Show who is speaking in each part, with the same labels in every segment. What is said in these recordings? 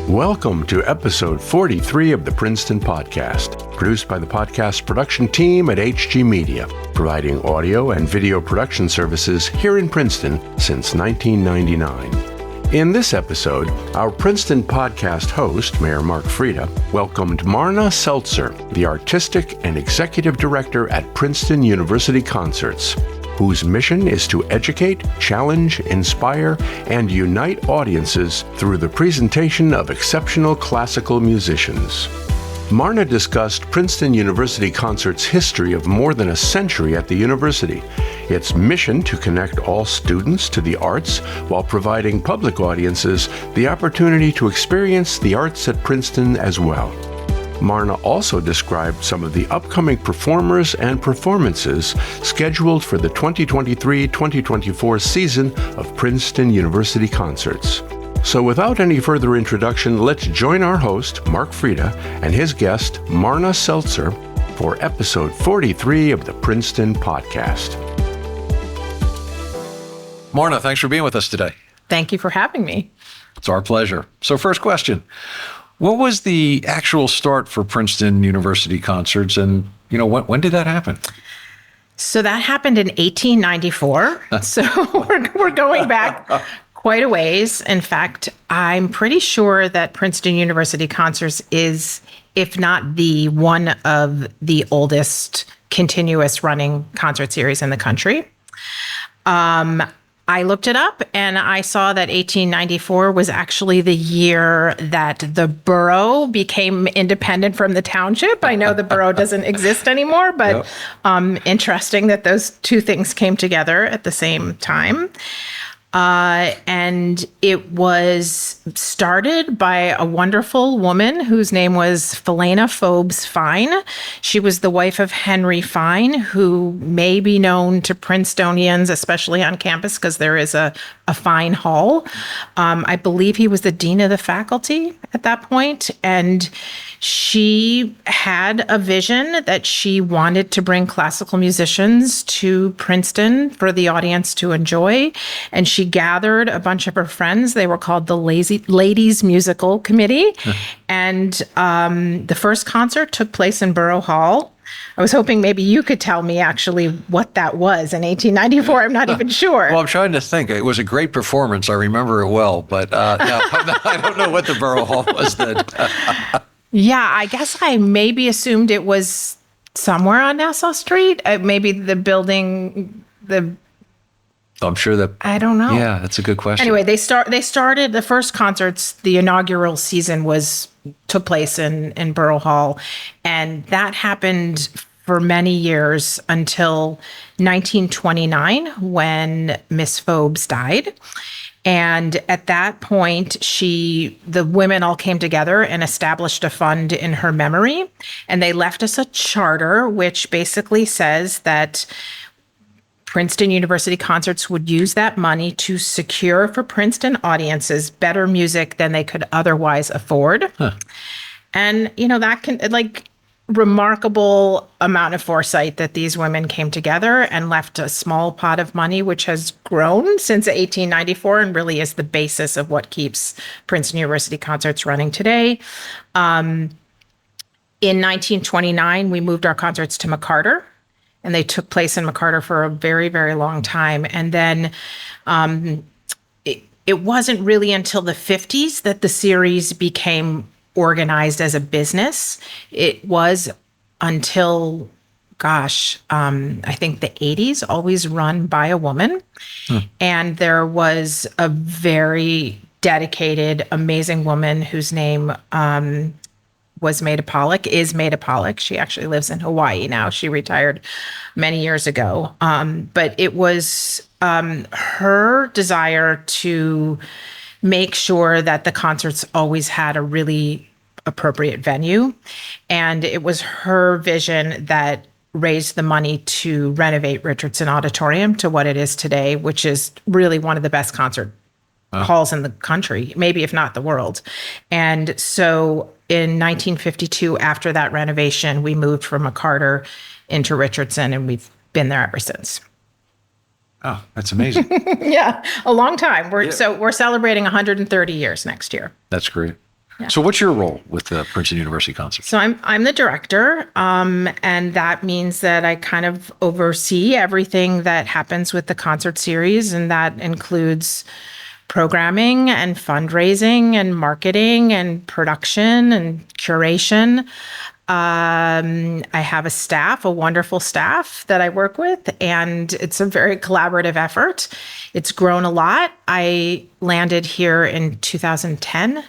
Speaker 1: Welcome to episode 43 of the Princeton Podcast, produced by the podcast production team at HG Media, providing audio and video production services here in Princeton since 1999. In this episode, our Princeton Podcast host, Mayor Mark Freda, welcomed Marna Seltzer, the Artistic and Executive Director at Princeton University Concerts, whose mission is to educate, challenge, inspire, and unite audiences through the presentation of exceptional classical musicians. Marna discussed Princeton University Concerts' history of more than a century at the university, its mission to connect all students to the arts while providing public audiences the opportunity to experience the arts at Princeton as well. Marna also described some of the upcoming performers and performances scheduled for the 2023-2024 season of Princeton University Concerts. So without any further introduction, let's join our host, Mark Freda, and his guest, Marna Seltzer, for episode 43 of the Princeton Podcast.
Speaker 2: Marna, thanks for being with us today.
Speaker 3: Thank you for having me.
Speaker 2: It's our pleasure. So first question. What was the actual start for Princeton University Concerts, and when did that happen?
Speaker 3: So that happened in 1894. So we're going back quite a ways. In fact, I'm pretty sure that Princeton University Concerts is, if not the one of the oldest continuous running concert series in the country. I looked it up and I saw that 1894 was actually the year that the borough became independent from the township. I know the borough doesn't exist anymore, but interesting that those two things came together at the same time. And it was started by a wonderful woman whose name was Philena Phobes Fine. She was the wife of Henry Fine, who may be known to Princetonians, especially on campus, because there is a Fine Hall. I believe he was the dean of the faculty at that point, and she had a vision that she wanted to bring classical musicians to Princeton for the audience to enjoy. And she gathered a bunch of her friends. They were called the Ladies Musical Committee. And the first concert took place in Borough Hall. I was hoping maybe you could tell me actually what that was in 1894. I'm not even sure.
Speaker 2: Well, I'm trying to think. It was a great performance. I remember it well, but no, I don't know what the Borough Hall was then.
Speaker 3: Yeah, I guess I maybe assumed it was somewhere on Nassau Street. Maybe the building,
Speaker 2: I'm sure that.
Speaker 3: I don't know.
Speaker 2: Yeah, that's a good question.
Speaker 3: Anyway, they started the first concerts. The inaugural season took place in Borough Hall, and that happened for many years until 1929 when Miss Phobes died. And at that point, the women all came together and established a fund in her memory. And they left us a charter, which basically says that Princeton University Concerts would use that money to secure for Princeton audiences better music than they could otherwise afford. Huh. And, that can, remarkable amount of foresight that these women came together and left a small pot of money, which has grown since 1894 and really is the basis of what keeps Princeton University Concerts running today. In 1929, we moved our concerts to McCarter, and they took place in McCarter for a very, very long time. And then it wasn't really until the 50s that the series became organized as a business. It was until, I think the 80s, always run by a woman. And there was a very dedicated, amazing woman whose name is Maida Pollock. She actually lives in Hawaii now. She retired many years ago. But it was her desire to make sure that the concerts always had a really appropriate venue. And it was her vision that raised the money to renovate Richardson Auditorium to what it is today, which is really one of the best concert halls in the country, maybe if not the world. And so in 1952, after that renovation, we moved from McCarter into Richardson, and we've been there ever since.
Speaker 2: Oh, that's amazing.
Speaker 3: Yeah, a long time. We're celebrating 130 years next year.
Speaker 2: That's great. So what's your role with the Princeton University Concerts?
Speaker 3: So I'm the director, and that means that I kind of oversee everything that happens with the concert series, and that includes programming and fundraising and marketing and production and curation. I have a wonderful staff that I work with, and it's a very collaborative effort. It's grown a lot. I landed here in 2010.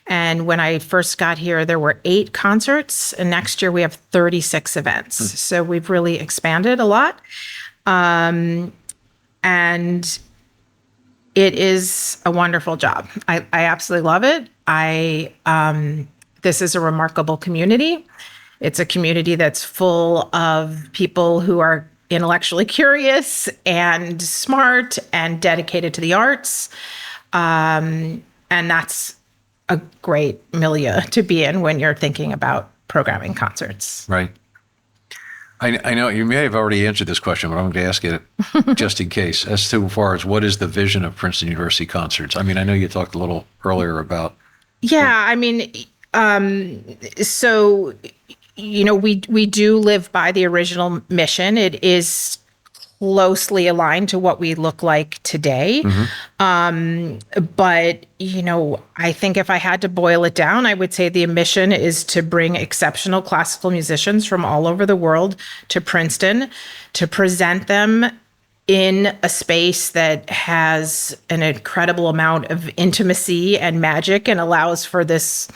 Speaker 3: And when I first got here, there were 8 concerts, and next year we have 36 events. So we've really expanded a lot. And it is a wonderful job. I absolutely love it. This is a remarkable community. It's a community that's full of people who are intellectually curious and smart and dedicated to the arts. And that's a great milieu to be in when you're thinking about programming concerts.
Speaker 2: Right. I know you may have already answered this question, but I'm going to ask it just in case. As to far as what is the vision of Princeton University Concerts? I mean, I know you talked a little earlier about.
Speaker 3: Yeah, I mean, so, we do live by the original mission. It is closely aligned to what we look like today. But, I think if I had to boil it down, I would say the mission is to bring exceptional classical musicians from all over the world to Princeton, to present them in a space that has an incredible amount of intimacy and magic and allows for this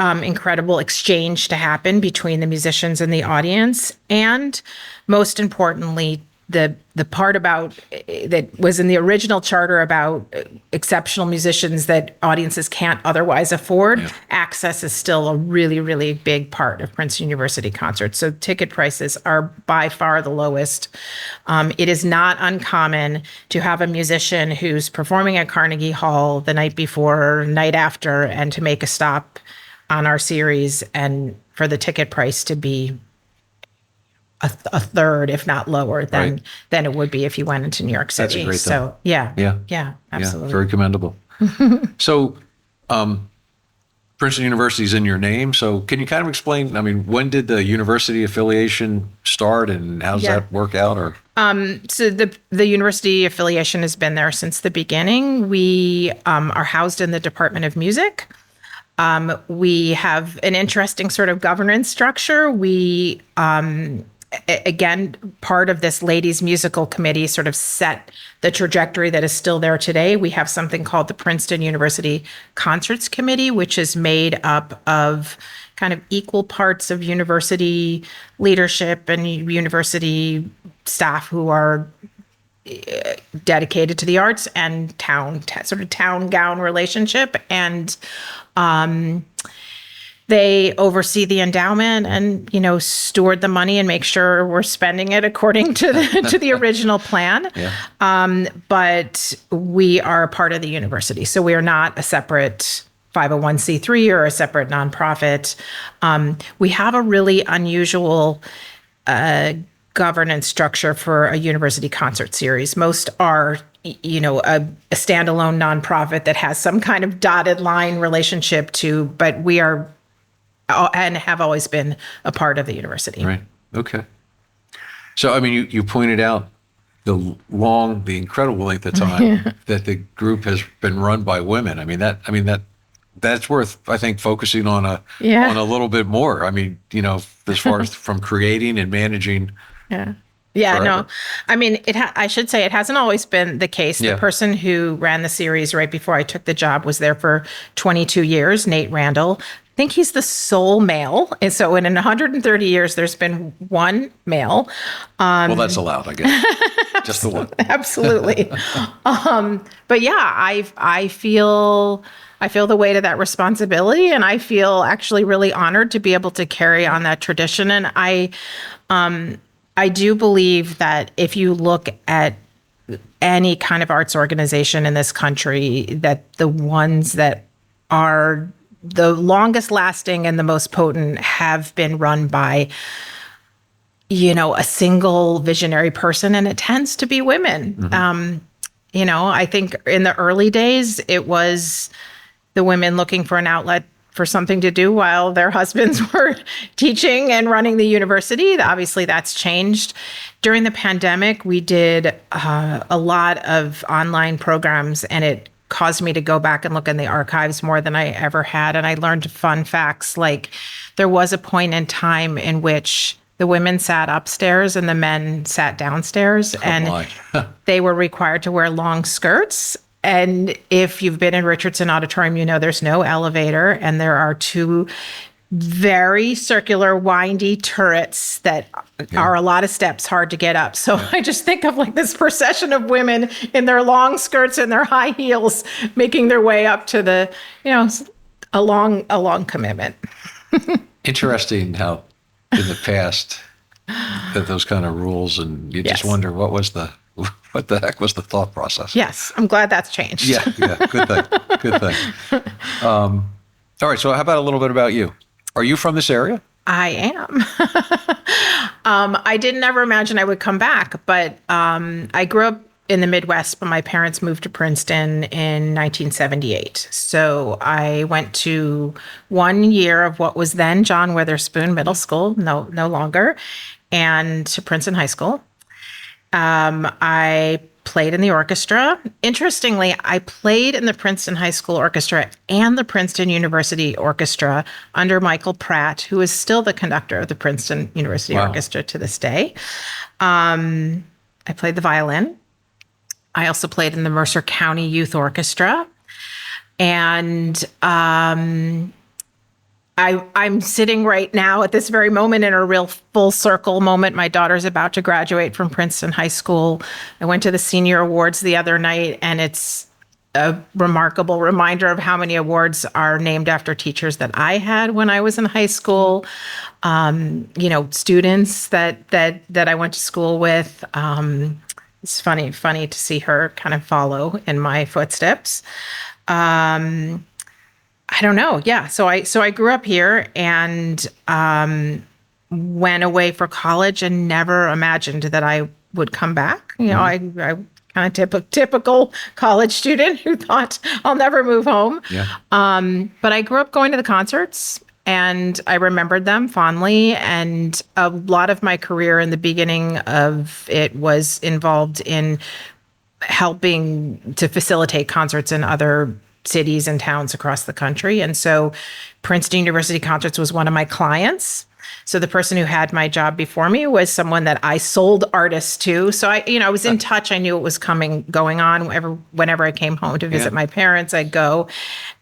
Speaker 3: incredible exchange to happen between the musicians and the audience. And most importantly, the part about that was in the original charter about exceptional musicians that audiences can't otherwise afford. Yeah. Access is still a really, really big part of Princeton University Concerts. So ticket prices are by far the lowest. It is not uncommon to have a musician who's performing at Carnegie Hall the night before, night after, and to make a stop on our series and for the ticket price to be a third, if not lower, than it would be if you went into New York City.
Speaker 2: That's a great
Speaker 3: so yeah, absolutely.
Speaker 2: Yeah, very commendable. So, Princeton University is in your name. So, can you kind of explain? I mean, when did the university affiliation start, and how does that work out? Or
Speaker 3: so the university affiliation has been there since the beginning. We are housed in the Department of Music. We have an interesting sort of governance structure. We again, part of this ladies musical committee sort of set the trajectory that is still there today. We have something called the Princeton University Concerts Committee, which is made up of kind of equal parts of university leadership and university staff who are dedicated to the arts and town gown relationship. And they oversee the endowment and, steward the money and make sure we're spending it according to the original plan. Yeah. But we are a part of the university. So we are not a separate 501c3 or a separate nonprofit. We have a really unusual governance structure for a university concert series. Most are a standalone nonprofit that has some kind of dotted line relationship to, but we are and have always been a part of the university.
Speaker 2: Right. Okay. So, I mean, you pointed out the incredible length of time that the group has been run by women. That's worth, I think, focusing on a little bit more. I mean, as far as from creating and managing.
Speaker 3: Yeah. Yeah, forever. No. I mean, I should say it hasn't always been the case. Yeah. The person who ran the series right before I took the job was there for 22 years, Nate Randall. I think he's the sole male. And so in 130 years, there's been one male.
Speaker 2: Well, that's allowed, I guess. Just the one.
Speaker 3: Absolutely. But yeah, I feel the weight of that responsibility, and I feel actually really honored to be able to carry on that tradition. And I do believe that if you look at any kind of arts organization in this country, that the ones that are the longest lasting and the most potent have been run by, a single visionary person, and it tends to be women. Mm-hmm. I think in the early days, it was the women looking for an outlet for something to do while their husbands were teaching and running the university. Obviously, that's changed. During the pandemic, we did a lot of online programs, and it caused me to go back and look in the archives more than I ever had. And I learned fun facts, like there was a point in time in which the women sat upstairs and the men sat downstairs, and they were required to wear long skirts. And if you've been in Richardson Auditorium, you know there's no elevator, and there are two very circular, windy turrets that are a lot of steps, hard to get up. So I just think of like this procession of women in their long skirts and their high heels making their way up to the, a long commitment.
Speaker 2: Interesting how in the past that those kind of rules, and you just wonder what the heck was the thought process?
Speaker 3: Yes, I'm glad that's changed.
Speaker 2: Yeah, good thing. All right, so how about a little bit about you? Are you from this area?
Speaker 3: I am. I didn't ever imagine I would come back, but I grew up in the Midwest, but my parents moved to Princeton in 1978. So I went to 1 year of what was then John Witherspoon Middle School, no longer, and to Princeton High School. I played in the orchestra. Interestingly, I played in the Princeton High School Orchestra and the Princeton University Orchestra under Michael Pratt, who is still the conductor of the Princeton University Orchestra to this day. I played the violin. I also played in the Mercer County Youth Orchestra. And I'm sitting right now at this very moment in a real full circle moment. My daughter's about to graduate from Princeton High School. I went to the senior awards the other night, and it's a remarkable reminder of how many awards are named after teachers that I had when I was in high school. Students that I went to school with. It's funny to see her kind of follow in my footsteps. I don't know. Yeah. So I grew up here and went away for college and never imagined that I would come back. I kind of typical college student who thought I'll never move home. Yeah. But I grew up going to the concerts, and I remembered them fondly. And a lot of my career in the beginning of it was involved in helping to facilitate concerts in other cities and towns across the country. And so Princeton University Concerts was one of my clients. So the person who had my job before me was someone that I sold artists to. So I was in touch. I knew it was going on. Whenever I came home to visit my parents, I'd go.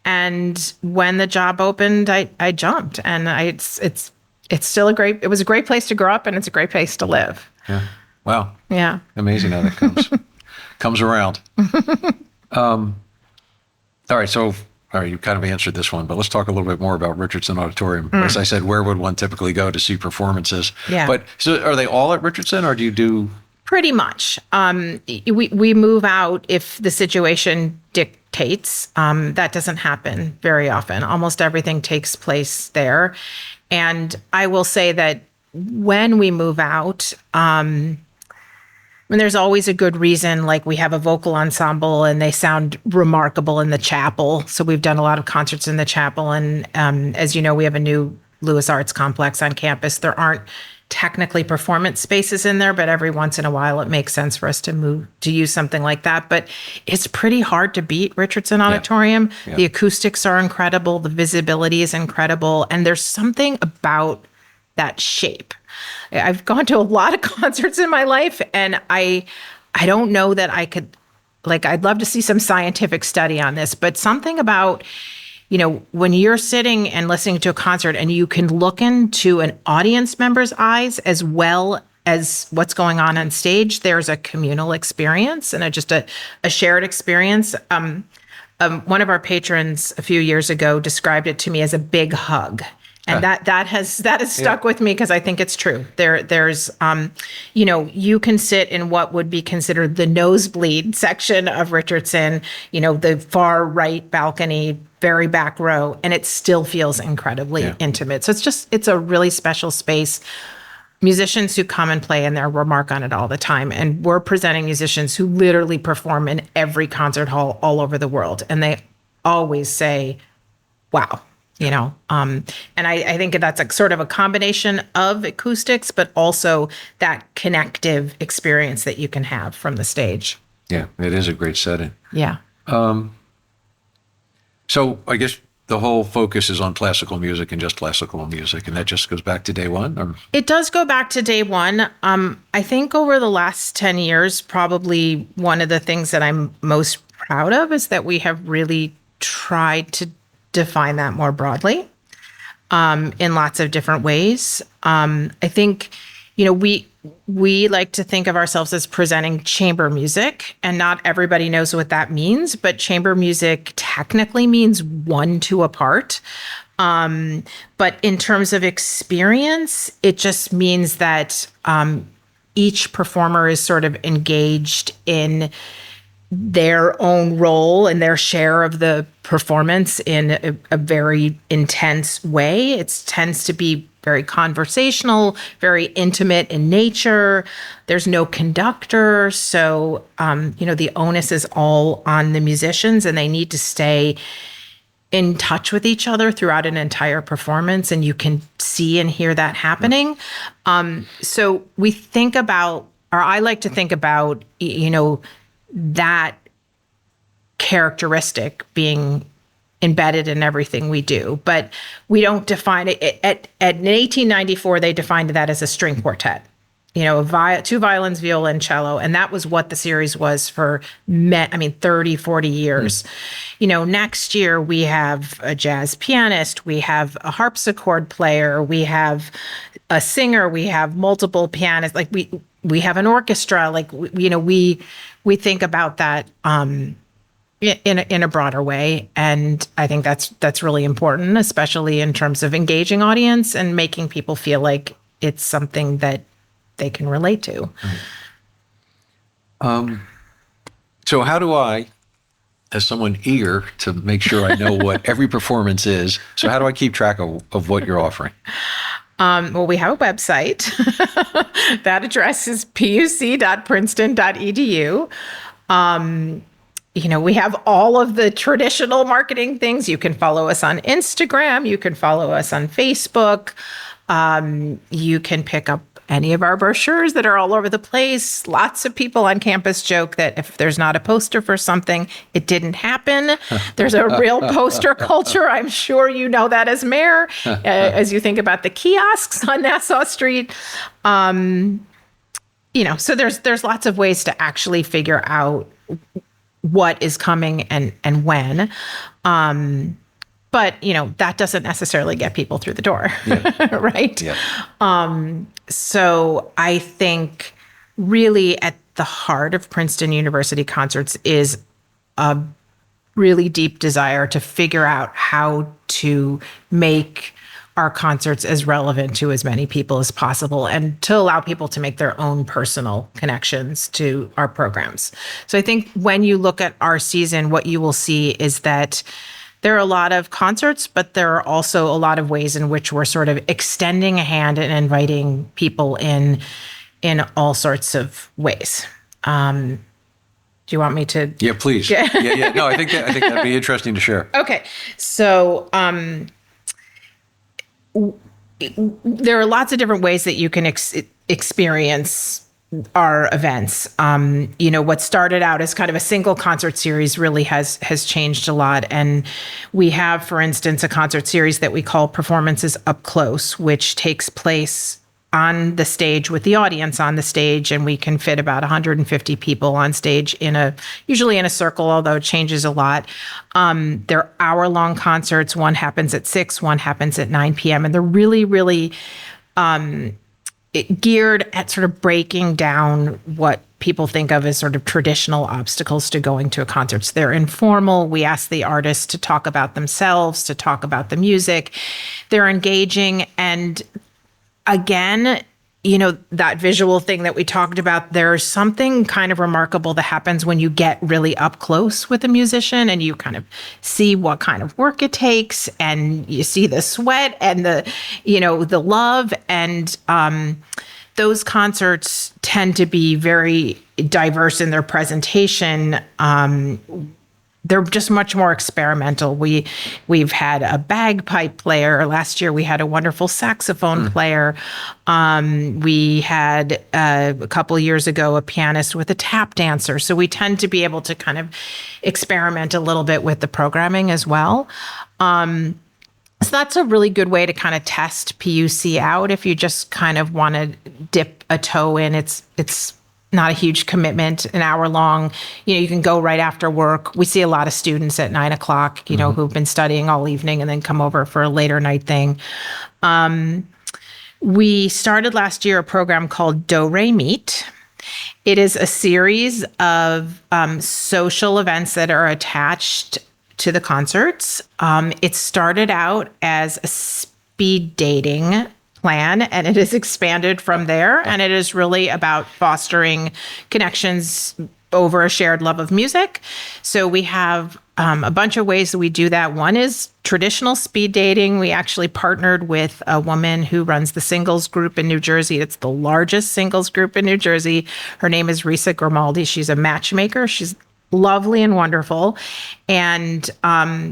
Speaker 3: And when the job opened, I jumped. And it's still it was a great place to grow up, and it's a great place to live.
Speaker 2: Yeah. Wow.
Speaker 3: Yeah.
Speaker 2: Amazing how that comes around. All right, you kind of answered this one, but let's talk a little bit more about Richardson Auditorium. As I said, where would one typically go to see performances? Yeah. But so are they all at Richardson, or do you do?
Speaker 3: Pretty much. We move out if the situation dictates. That doesn't happen very often. Almost everything takes place there. And I will say that when we move out, there's always a good reason, like we have a vocal ensemble and they sound remarkable in the chapel. So we've done a lot of concerts in the chapel. And as you know, we have a new Lewis Arts Complex on campus. There aren't technically performance spaces in there, but every once in a while it makes sense for us to use something like that. But it's pretty hard to beat Richardson Auditorium. Yeah. The acoustics are incredible. The visibility is incredible. And there's something about that shape. I've gone to a lot of concerts in my life, and I don't know that I could, I'd love to see some scientific study on this, but something about, when you're sitting and listening to a concert and you can look into an audience member's eyes as well as what's going on stage, there's a communal experience and just a shared experience. One of our patrons a few years ago described it to me as a big hug. And that has stuck with me because I think it's true. There's you can sit in what would be considered the nosebleed section of Richardson, the far right balcony, very back row, and it still feels incredibly intimate. So it's a really special space. Musicians who come and play in there remark on it all the time. And we're presenting musicians who literally perform in every concert hall all over the world. And they always say, wow, and I think that's like sort of a combination of acoustics, but also that connective experience that you can have from the stage.
Speaker 2: Yeah, it is a great setting.
Speaker 3: Yeah.
Speaker 2: So I guess the whole focus is on classical music and just classical music, and that just goes back to day one? Or?
Speaker 3: It does go back to day one. I think over the last 10 years, probably one of the things that I'm most proud of is that we have really tried to define that more broadly in lots of different ways. I think, we like to think of ourselves as presenting chamber music, and not everybody knows what that means, but chamber music technically means 1-2 apart. But in terms of experience, it just means that each performer is sort of engaged in their own role and their share of the performance in a very intense way. It tends to be very conversational, very intimate in nature. There's no conductor. So, the onus is all on the musicians, and they need to stay in touch with each other throughout an entire performance. And you can see and hear that happening. So we think about, or I like to think about, that characteristic being embedded in everything we do, but we don't define it. In 1894, they defined that as a string quartet, 2 violins, viola, and cello. And that was what the series was for 30, 40 years. Next year we have a jazz pianist, we have a harpsichord player, we have a singer, we have multiple pianists, like we have an orchestra, like, we think about that, in a broader way. And I think that's really important, especially in terms of engaging audience and making people feel like it's something that they can relate to.
Speaker 2: So how do I, as someone eager to make sure I know what every performance is, so how do I keep track of what you're offering?
Speaker 3: Well, we have a website. That address is puc.princeton.edu. We have all of the traditional marketing things. You can follow us on Instagram. You can follow us on Facebook. You can pick up any of our brochures that are all over the place. Lots of people on campus joke that if there's not a poster for something, it didn't happen. There's a real poster culture. I'm sure you know that as mayor, as you think about the kiosks on Nassau Street. So there's lots of ways to actually figure out what is coming and when. But, that doesn't necessarily get people through the door, right? Yeah. So I think really at the heart of Princeton University Concerts is a really deep desire to figure out how to make our concerts as relevant to as many people as possible, and to allow people to make their own personal connections to our programs. So I think when you look at our season, what you will see is that there are a lot of concerts, but there are also a lot of ways in which we're sort of extending a hand and inviting people in all sorts of ways. Do you want me to?
Speaker 2: Yeah, please. Yeah. No, I think that'd be interesting to share.
Speaker 3: Okay. So, there are lots of different ways that you can experience our events. What started out as kind of a single concert series really has changed a lot. And we have, for instance, a concert series that we call Performances Up Close, which takes place on the stage with the audience on the stage, and we can fit about 150 people on stage usually in a circle, although it changes a lot. They're hour-long concerts. One happens at 6, one happens at 9 p.m. And they're really, really geared at sort of breaking down what people think of as sort of traditional obstacles to going to a concert. So they're informal. We ask the artists to talk about themselves, to talk about the music. They're engaging. And again, that visual thing that we talked about, there's something kind of remarkable that happens when you get really up close with a musician and you kind of see what kind of work it takes, and you see the sweat and the love. And those concerts tend to be very diverse in their presentation. they're just much more experimental. We've had a bagpipe player. Last year we had a wonderful saxophone player. We had a couple years ago a pianist with a tap dancer. So we tend to be able to kind of experiment a little bit with the programming as well. So that's a really good way to kind of test PUC out if you just kind of want to dip a toe in. It's not a huge commitment, an hour long. You can go right after work. We see a lot of students at 9 o'clock, who've been studying all evening and then come over for a later night thing. We started last year a program called Do Re Meet. It is a series of social events that are attached to the concerts. It started out as a speed dating plan, and it has expanded from there. And it is really about fostering connections over a shared love of music. So we have a bunch of ways that we do that. One is traditional speed dating. We actually partnered with a woman who runs the singles group in New Jersey. It's the largest singles group in New Jersey. Her name is Risa Grimaldi. She's a matchmaker. She's lovely and wonderful. And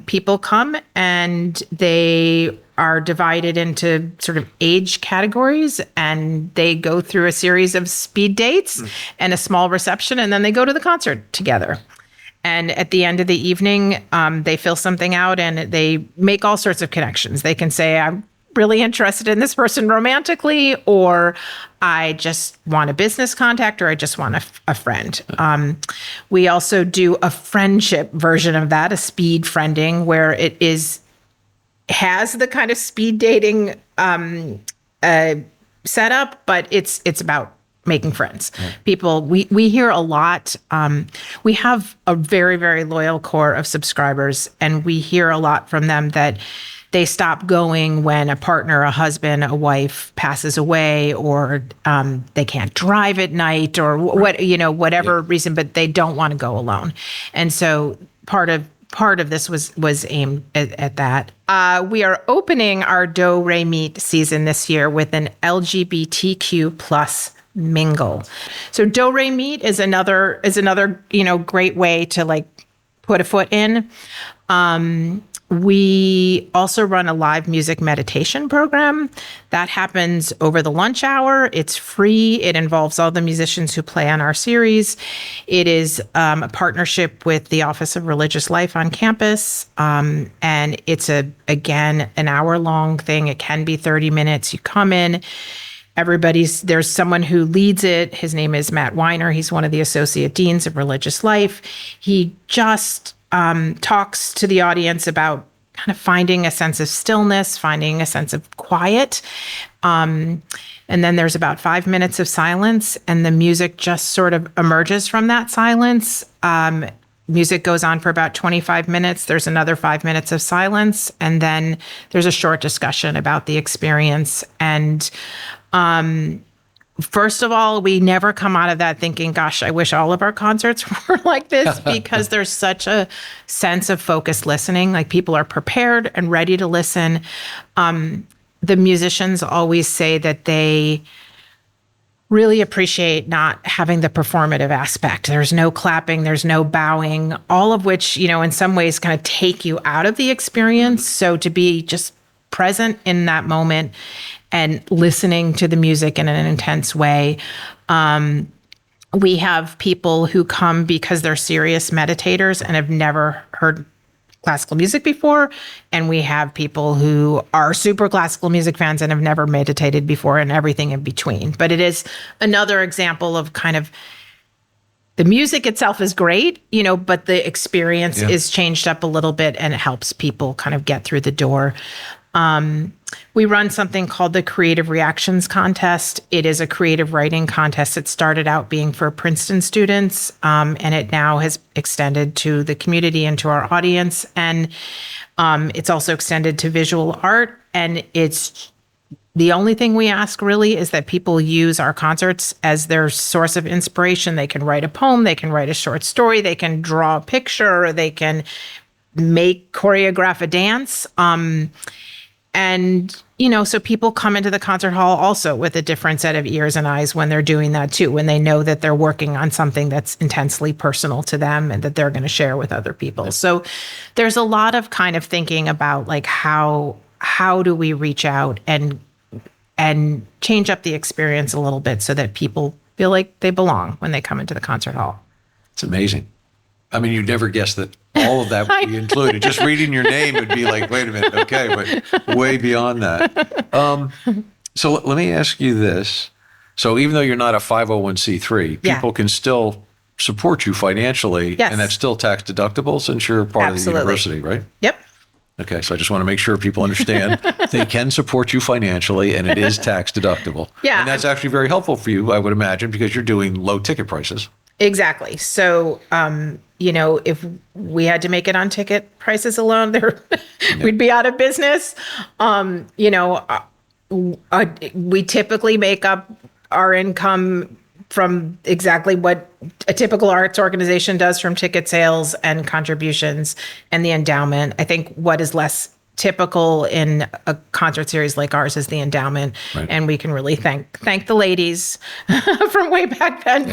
Speaker 3: people come and they are divided into sort of age categories, and they go through a series of speed dates and a small reception, and then they go to the concert together. And at the end of the evening, they fill something out and they make all sorts of connections. They can say, I'm really interested in this person romantically, or I just want a business contact, or I just want a friend. We also do a friendship version of that, a speed friending, where it has the kind of speed dating setup, but it's about making friends. People, we hear a lot. We have a very, very loyal core of subscribers, and we hear a lot from them that they stop going when a partner, a husband, a wife passes away, or they can't drive at night, or whatever reason, but they don't want to go alone. And so part of this was aimed at that. We are opening our Do Re Meet season this year with an LGBTQ plus mingle. So Do Re Meet is another great way to put a foot in. We also run a live music meditation program that happens over the lunch hour. It's free. It involves all the musicians who play on our series. It is a partnership with the Office of Religious Life on campus. And it's again, an hour-long thing. It can be 30 minutes. You come in. There's someone who leads it. His name is Matt Weiner. He's one of the associate deans of Religious Life. He just talks to the audience about kind of finding a sense of stillness, finding a sense of quiet. And then there's about 5 minutes of silence, and the music just sort of emerges from that silence. Music goes on for about 25 minutes. There's another 5 minutes of silence, and then there's a short discussion about the experience. And first of all, we never come out of that thinking, gosh, I wish all of our concerts were like this, because there's such a sense of focused listening. People are prepared and ready to listen. The musicians always say that they really appreciate not having the performative aspect. There's no clapping, there's no bowing, all of which, in some ways kind of take you out of the experience. So to be just present in that moment and listening to the music in an intense way. We have people who come because they're serious meditators and have never heard classical music before. And we have people who are super classical music fans and have never meditated before, and everything in between. But it is another example of kind of the music itself is great, but the experience is changed up a little bit, and it helps people kind of get through the door. We run something called the Creative Reactions Contest. It is a creative writing contest. It started out being for Princeton students, and it now has extended to the community and to our audience. And it's also extended to visual art. And it's the only thing we ask really is that people use our concerts as their source of inspiration. They can write a poem, they can write a short story, they can draw a picture, or they can choreograph a dance. And, so people come into the concert hall also with a different set of ears and eyes when they're doing that too, when they know that they're working on something that's intensely personal to them and that they're going to share with other people. So there's a lot of kind of thinking about like how do we reach out and change up the experience a little bit so that people feel like they belong when they come into the concert hall.
Speaker 2: It's amazing. I mean, you'd never guess that all of that would be included. Just reading your name would be like, wait a minute, okay, but way beyond that. So let me ask you this. So even though you're not a 501c3, people can still support you financially, and that's still tax deductible since you're part of the university, right?
Speaker 3: Yep.
Speaker 2: Okay, so I just want to make sure people understand they can support you financially, and it is tax deductible.
Speaker 3: Yeah.
Speaker 2: And that's actually very helpful for you, I would imagine, because you're doing low ticket prices.
Speaker 3: Exactly. So, if we had to make it on ticket prices alone, we'd be out of business. We typically make up our income from exactly what a typical arts organization does from ticket sales and contributions and the endowment. I think what is less typical in a concert series like ours is the endowment. Right. And we can really thank the ladies from way back then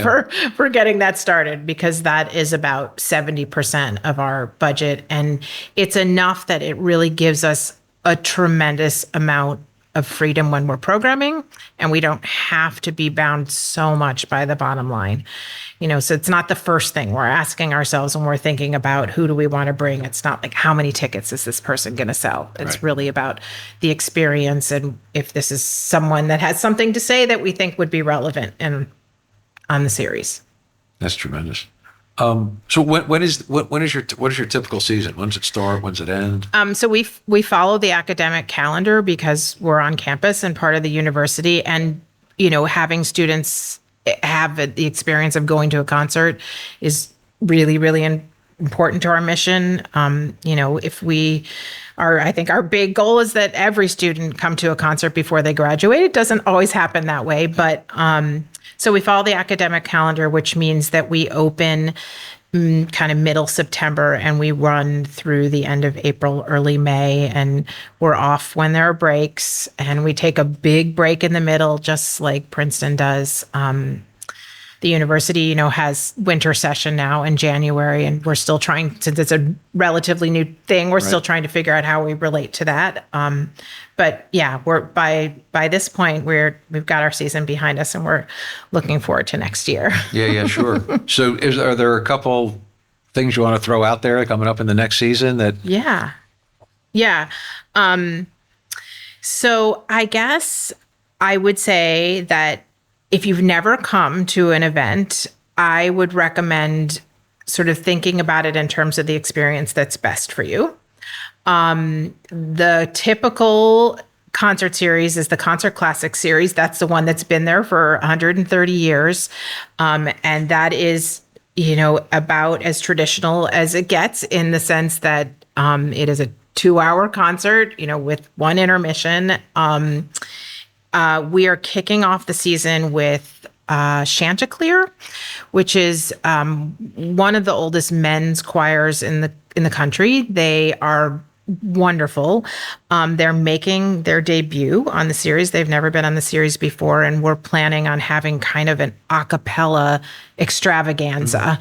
Speaker 3: for getting that started, because that is about 70% of our budget. And it's enough that it really gives us a tremendous amount of freedom when we're programming, and we don't have to be bound so much by the bottom line. So it's not the first thing we're asking ourselves when we're thinking about who do we want to bring. It's not like how many tickets is this person going to sell. It's really about the experience, and if this is someone that has something to say that we think would be relevant on the series.
Speaker 2: That's tremendous. So what is your typical season? When does it start? When does it end?
Speaker 3: So we follow the academic calendar because we're on campus and part of the university, and having students have the experience of going to a concert is really, really important to our mission. I think our big goal is that every student come to a concert before they graduate. It doesn't always happen that way, but so we follow the academic calendar, which means that we open kind of middle September and we run through the end of April, early May, and we're off when there are breaks, and we take a big break in the middle, just like Princeton does. The university, has winter session now in January, and we're still trying, since it's a relatively new thing, we're still trying to figure out how we relate to that. But yeah, we're by this point, we've got our season behind us, and we're looking forward to next year.
Speaker 2: Yeah, sure. So are there a couple things you want to throw out there coming up in the next season that?
Speaker 3: Yeah. So I guess I would say that if you've never come to an event, I would recommend sort of thinking about it in terms of the experience that's best for you. The typical concert series is the Concert Classic series. That's the one that's been there for 130 years. And that is, about as traditional as it gets, in the sense that it is a 2-hour concert, with one intermission. We are kicking off the season with Chanticleer, which is one of the oldest men's choirs in the country. They are wonderful. They're making their debut on the series. They've never been on the series before, and we're planning on having kind of an a cappella extravaganza.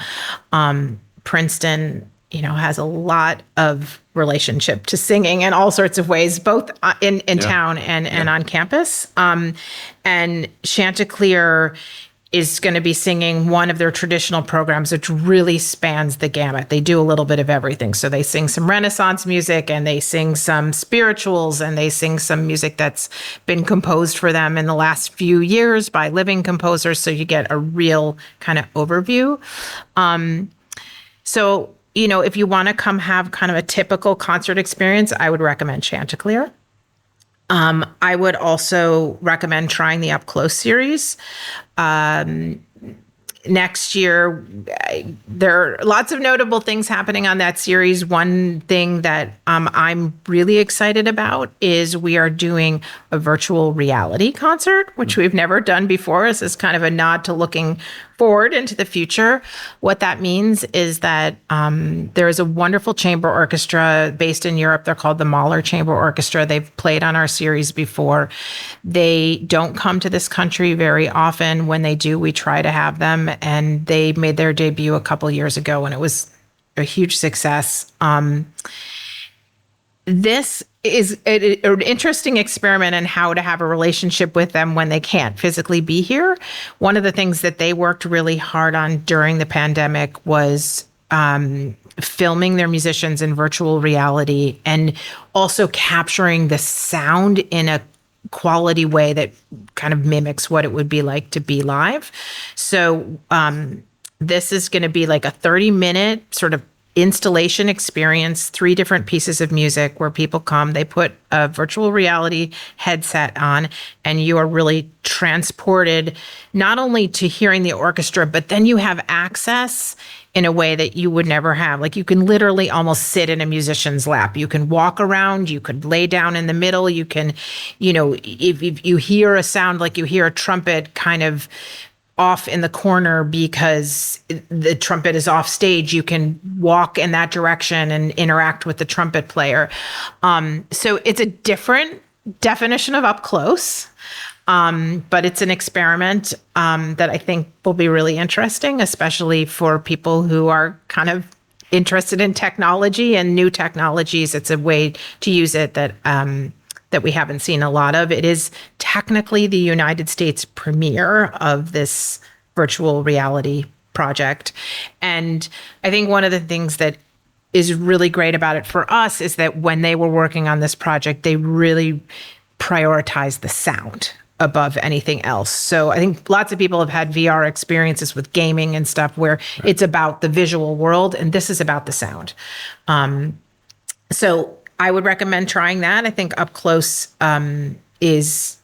Speaker 3: Princeton, has a lot of relationship to singing in all sorts of ways, both in town and on campus. And Chanticleer is going to be singing one of their traditional programs, which really spans the gamut. They do a little bit of everything. So they sing some Renaissance music, and they sing some spirituals, and they sing some music that's been composed for them in the last few years by living composers. So you get a real kind of overview. So, if you want to come have kind of a typical concert experience, I would recommend Chanticleer. I would also recommend trying the Up Close series. Next year, there are lots of notable things happening on that series. One thing that I'm really excited about is we are doing a virtual reality concert, which we've never done before. This is kind of a nod to looking forward into the future, what that means is that there is a wonderful chamber orchestra based in Europe. They're called the Mahler Chamber Orchestra. They've played on our series before. They don't come to this country very often. When they do, we try to have them. And they made their debut a couple years ago, and it was a huge success. This is an interesting experiment in how to have a relationship with them when they can't physically be here. One of the things that they worked really hard on during the pandemic was filming their musicians in virtual reality and also capturing the sound in a quality way that kind of mimics what it would be like to be live. So this is going to be like a 30-minute sort of installation experience, 3 different pieces of music where people come, they put a virtual reality headset on, and you are really transported not only to hearing the orchestra, but then you have access in a way that you would never have. Like you can literally almost sit in a musician's lap. You can walk around, you could lay down in the middle, you can, if you hear a sound like you hear a trumpet kind of off in the corner because the trumpet is off stage, you can walk in that direction and interact with the trumpet player. So it's a different definition of up close, but it's an experiment that I think will be really interesting, especially for people who are kind of interested in technology and new technologies. It's a way to use it that we haven't seen a lot of. It is technically the United States premiere of this virtual reality project. And I think one of the things that is really great about it for us is that when they were working on this project, they really prioritized the sound above anything else. So I think lots of people have had VR experiences with gaming and stuff where it's about the visual world, and this is about the sound. So I would recommend trying that. I think up close is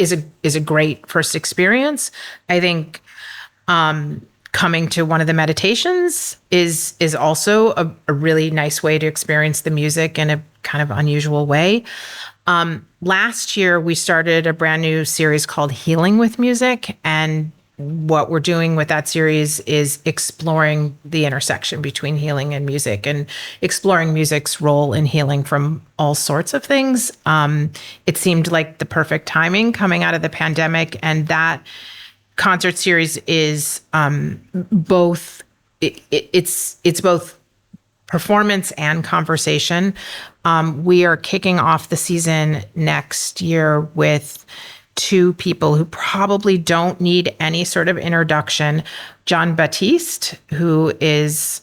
Speaker 3: a great first experience. I think coming to one of the meditations is also a really nice way to experience the music in a kind of unusual way. Last year, we started a brand new series called Healing with Music, and what we're doing with that series is exploring the intersection between healing and music and exploring music's role in healing from all sorts of things. It seemed like the perfect timing coming out of the pandemic, and that concert series is both, it's both performance and conversation. We are kicking off the season next year with 2 people who probably don't need any sort of introduction. John Batiste, who is,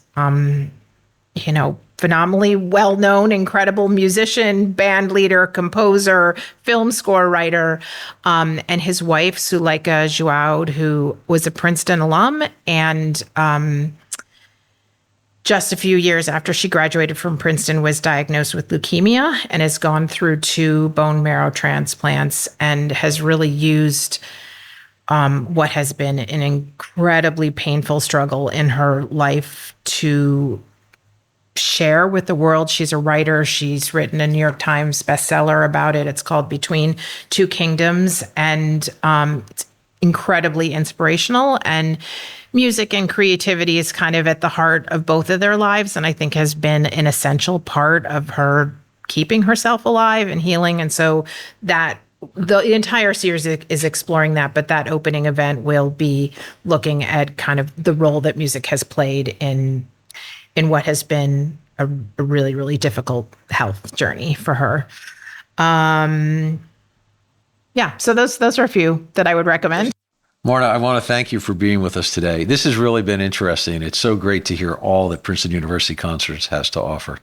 Speaker 3: phenomenally well-known, incredible musician, band leader, composer, film score writer, and his wife, Suleika Jouaud, who was a Princeton alum and just a few years after she graduated from Princeton, was diagnosed with leukemia and has gone through 2 bone marrow transplants and has really used what has been an incredibly painful struggle in her life to share with the world. She's a writer. She's written a New York Times bestseller about it. It's called Between Two Kingdoms, and it's incredibly inspirational. And music and creativity is kind of at the heart of both of their lives, and I think has been an essential part of her keeping herself alive and healing. And so that the entire series is exploring that, but that opening event will be looking at kind of the role that music has played in what has been a really, really difficult health journey for her. So those are a few that I would recommend.
Speaker 2: Marna, I want to thank you for being with us today. This has really been interesting. It's so great to hear all that Princeton University Concerts has to offer.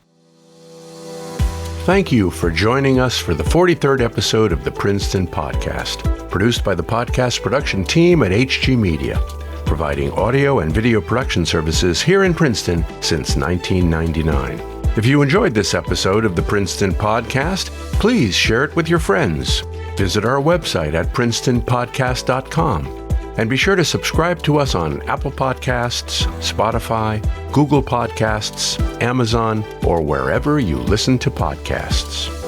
Speaker 1: Thank you for joining us for the 43rd episode of the Princeton Podcast, produced by the podcast production team at HG Media, providing audio and video production services here in Princeton since 1999. If you enjoyed this episode of the Princeton Podcast, please share it with your friends. Visit our website at princetonpodcast.com. And be sure to subscribe to us on Apple Podcasts, Spotify, Google Podcasts, Amazon, or wherever you listen to podcasts.